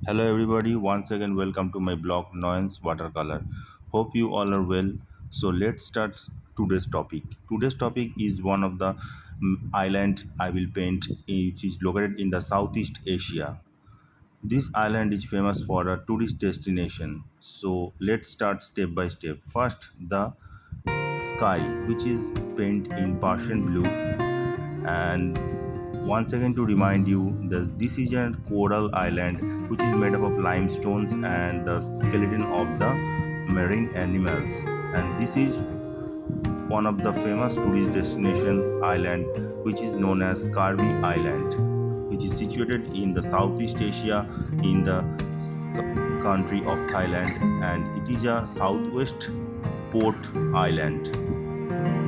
Hello everybody, once again welcome to my blog Nayan's Watercolor. Hope you all are well. So let's start today's topic. Today's topic is one of the island I will paint, which is located in the Southeast Asia. This island is famous for a tourist destination. So let's start step by step. First, the sky, which is painted in Persian blue, and once again to remind you that this is a coral island which is made up of limestones and the skeleton of the marine animals, and this is one of the famous tourist destination island which is known as Karbi Island, which is situated in the Southeast Asia in the country of Thailand, and it is a southwest port island,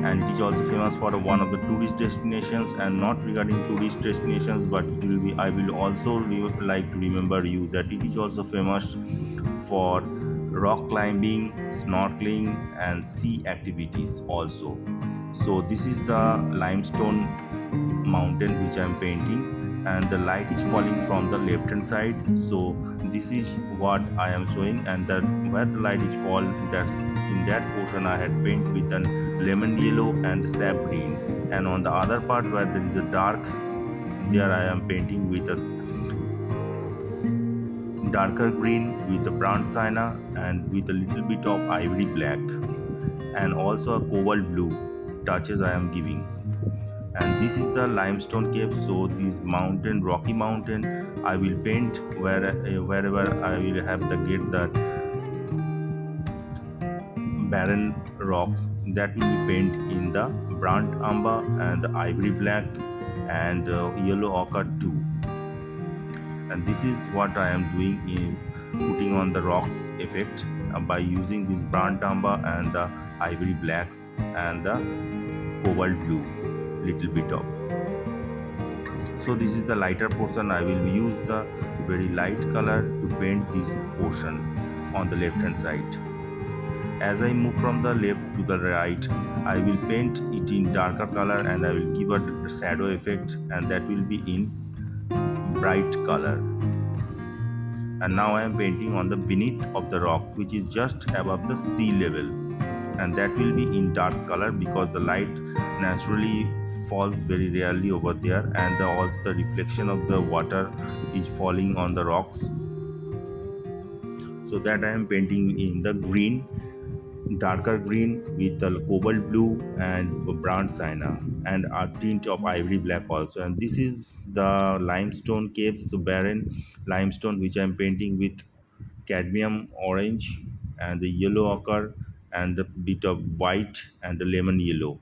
and it is also famous for one of the tourist destinations. And not regarding tourist destinations, but it will be I will also like to remember you that it is also famous for rock climbing, snorkeling and sea activities also. So this is the limestone mountain which I am painting, and the light is falling from the left hand side. So this is what I am showing, and that where the light is fall, that's in that portion I had paint with a lemon yellow and sap green, and on the other part where there is a dark, there I am painting with a darker green with a brown sienna and with a little bit of ivory black, and also a cobalt blue touches I am giving. And this is the limestone cave. So this mountain, rocky mountain, I will paint wherever I will have the get the barren rocks, that will be painted in the burnt umber and the ivory black and yellow ochre too. And this is what I am doing in putting on the rocks effect by using this burnt umber and the ivory blacks and the cobalt blue little bit of. So this is the lighter portion. I will use the very light color to paint this portion on the left hand side. As I move from the left to the right, I will paint it in darker color and I will give a shadow effect, and that will be in bright color. And now I am painting on the beneath of the rock, which is just above the sea level, and that will be in dark color because the light naturally falls very rarely over there, and also the reflection of the water is falling on the rocks. So that I am painting in the green, darker green with the cobalt blue and brown sienna and a tint of ivory black also. And this is the limestone caves, the barren limestone, which I am painting with cadmium orange and the yellow ochre and a bit of white and the lemon yellow.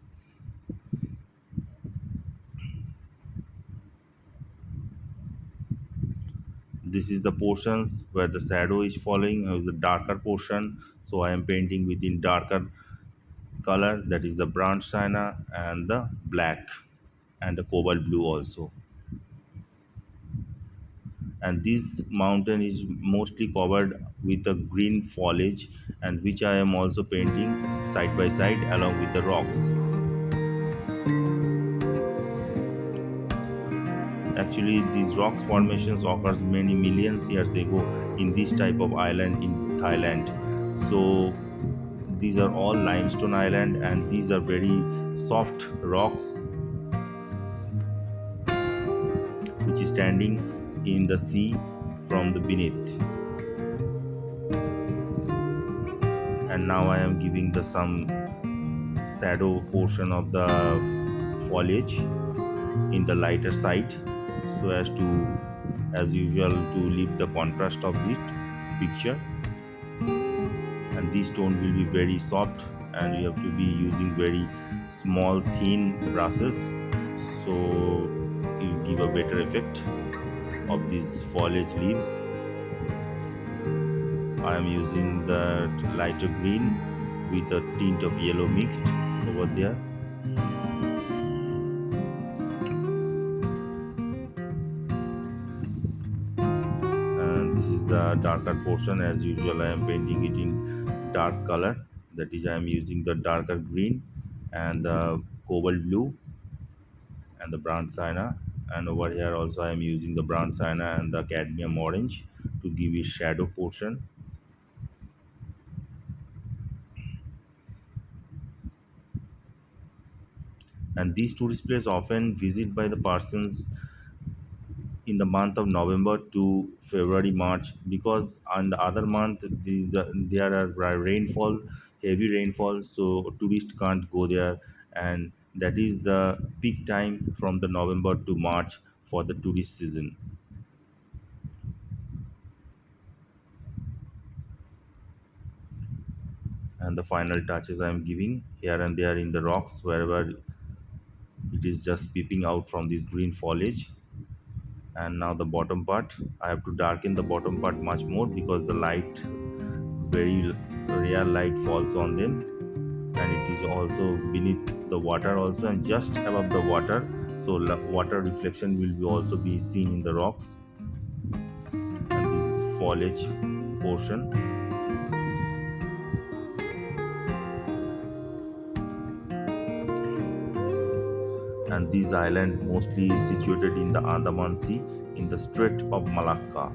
This is the portions where the shadow is falling, the darker portion. So I am painting within darker color, that is the brown sienna and the black and the cobalt blue also. And this mountain is mostly covered with a green foliage, and which I am also painting side by side along with the rocks. Actually, these rocks formations occurs many millions years ago in this type of island in Thailand. So these are all limestone island, and these are very soft rocks which is standing in the sea from the beneath. And now I am giving the some shadow portion of the foliage in the lighter side, so as usual to leave the contrast of this picture. And this tone will be very soft, and you have to be using very small thin brushes, so it will give a better effect of these foliage leaves. I am using the lighter green with a tint of yellow mixed over there. And this is the darker portion. As usual, I am painting it in dark color, that is I am using the darker green and the cobalt blue and the brown sienna and over here also I am using the brown sienna and the cadmium orange to give it shadow portion. And these tourist places often visit by the persons in the month of November to February, March, because on the other month there are rainfall, heavy rainfall, so tourists can't go there, and that is the peak time from the November to March for the tourist season. And the final touches I am giving here and there in the rocks wherever it is just peeping out from this green foliage. And now the bottom part, I have to darken the bottom part much more because the light, very rare light falls on them, and it is also beneath the water also and just above the water, so water reflection will be also be seen in the rocks. And this is foliage portion. And this island mostly is situated in the Andaman Sea in the Strait of Malacca.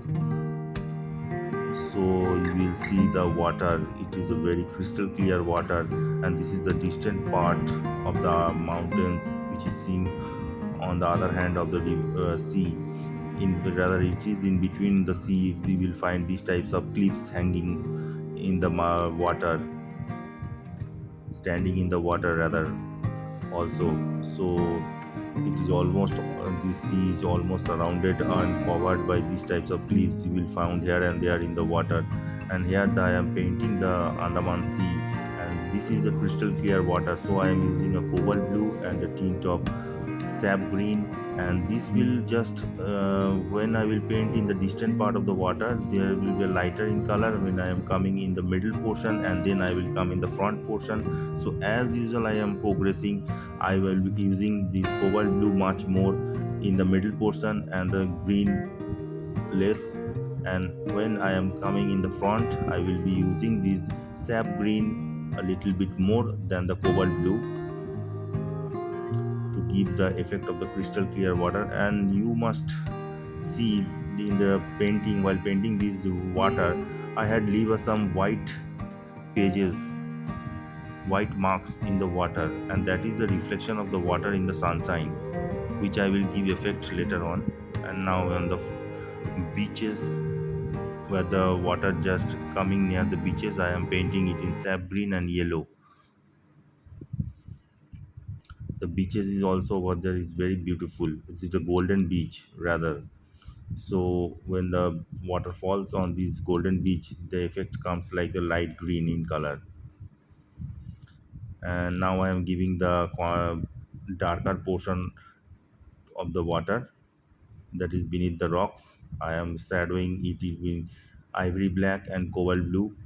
So you will see the water, it is a very crystal clear water, and this is the distant part of the mountains which is seen on the other hand of the sea. In rather it is in between the sea we will find these types of cliffs hanging in the water, standing in the water rather also. So it is almost the sea is almost surrounded and covered by these types of cliffs you will find here and there in the water. And here I am painting the Andaman Sea, and this is a crystal clear water, so I am using a cobalt blue and a tint of sap green. And this will just when I will paint in the distant part of the water, there will be a lighter in color when I am coming in the middle portion, and then I will come in the front portion. So as usual I am progressing, I will be using this cobalt blue much more in the middle portion and the green less. And when I am coming in the front, I will be using this sap green a little bit more than the cobalt blue to give the effect of the crystal clear water. And you must see in the painting, while painting this water, I had leave some white pages, white marks in the water, and that is the reflection of the water in the sunshine, which I will give effect later on. And now on the beaches where the water just coming near the beaches, I am painting it in sap green and yellow. The beaches is also what there is very beautiful, it is a golden beach rather. So when the water falls on this golden beach, the effect comes like a light green in color. And now I am giving the darker portion of the water that is beneath the rocks. I am shadowing it in ivory black and cobalt blue.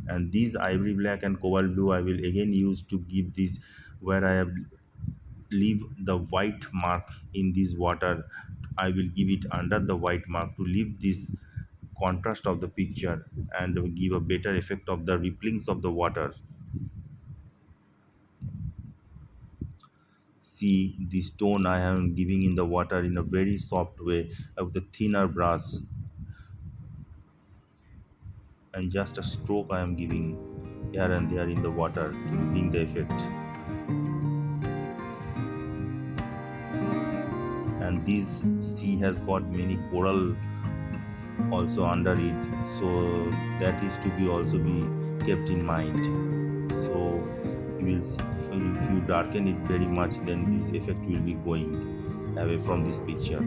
And these ivory black and cobalt blue I will again use to give this, where I have leave the white mark in this water, I will give it under the white mark to leave this contrast of the picture and give a better effect of the ripplings of the water. See the stone I am giving in the water in a very soft way with a thinner brush, and just a stroke I am giving here and there in the water to bring the effect. And this sea has got many coral also under it, so that is to be also be kept in mind. So you will see, if you darken it very much, then this effect will be going away from this picture.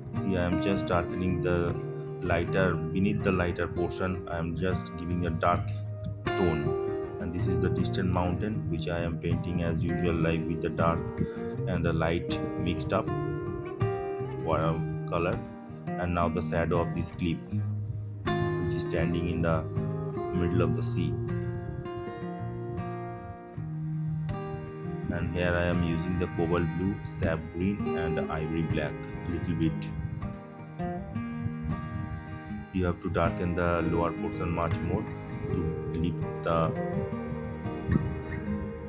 See, I am just darkening the lighter, beneath the lighter portion I am just giving a dark tone. And this is the distant mountain which I am painting as usual, like with the dark and the light mixed up color. And now the shadow of this cliff which is standing in the middle of the sea. And here I am using the cobalt blue, sap green and ivory black little bit. You have to darken the lower portion much more to lift the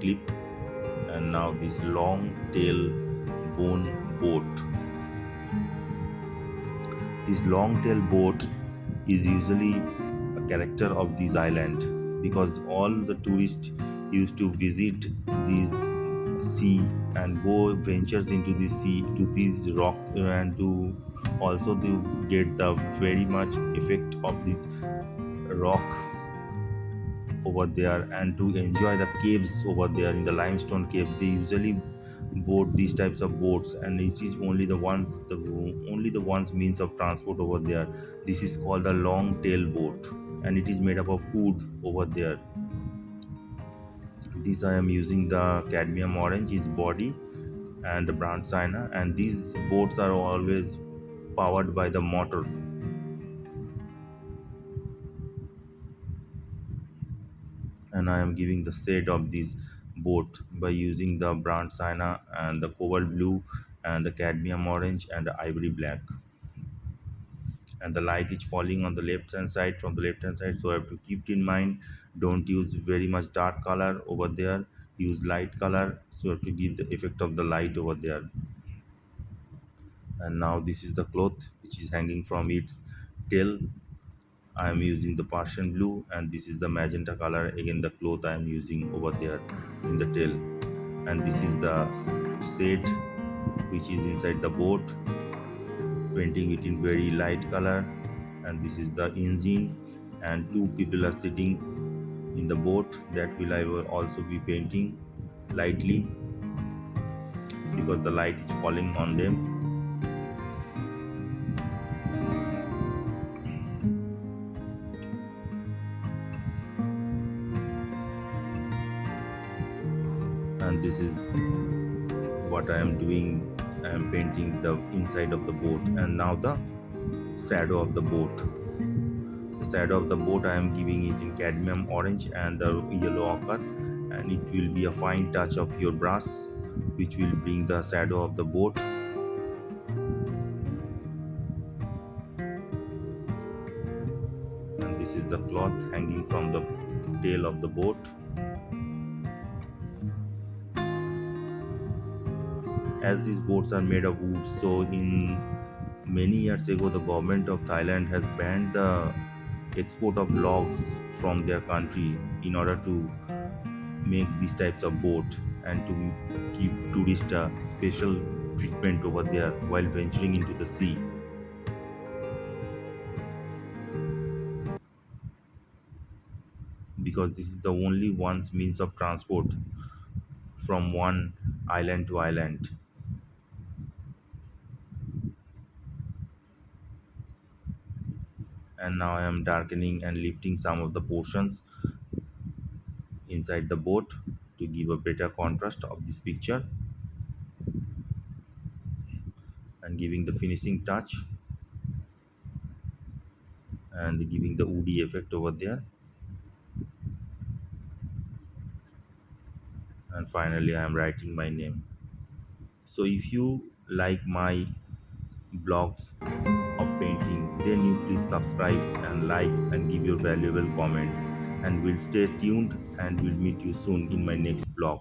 clip. And And now this long tail bone boat. This long tail boat is usually a character of this island because all the tourists used to visit this sea and go ventures into the sea to this rock and to also to get the very much effect of this rock over there and to enjoy the caves over there in the limestone cave. They usually board these types of boats, and this is only the one's means of transport over there. This is called a long tail boat, and it is made up of wood over there. This I am using the cadmium orange is body and the brand sienna, and these boats are always powered by the motor. And I am giving the shade of this boat by using the brand sienna and the cobalt blue and the cadmium orange and the ivory black. And the light is falling on the left hand side from the left hand side, so I have to keep it in mind. Don't use very much dark color over there, use light color so have to give the effect of the light over there. And now this is the cloth which is hanging from its tail. I am using the Persian blue, and this is the magenta color again the cloth I am using over there in the tail. And this is the shade which is inside the boat, painting it in very light color. And this is the engine, and two people are sitting in the boat that will I will also be painting lightly because the light is falling on them. And this is what I am doing. I am painting the inside of the boat. And now the shadow of the boat. The shadow of the boat I am giving it in cadmium orange and the yellow ochre, and it will be a fine touch of your brush which will bring the shadow of the boat. And this is the cloth hanging from the tail of the boat. As these boats are made of wood, so in many years ago the government of Thailand has banned the export of logs from their country in order to make these types of boat and to give tourists a special treatment over there while venturing into the sea, because this is the only one's means of transport from one island to island. And now I am darkening and lifting some of the portions inside the boat to give a better contrast of this picture and giving the finishing touch and giving the woody effect over there. And finally I am writing my name. So if you like my blogs of painting, then you please subscribe and likes and give your valuable comments, and we'll stay tuned and we'll meet you soon in my next blog.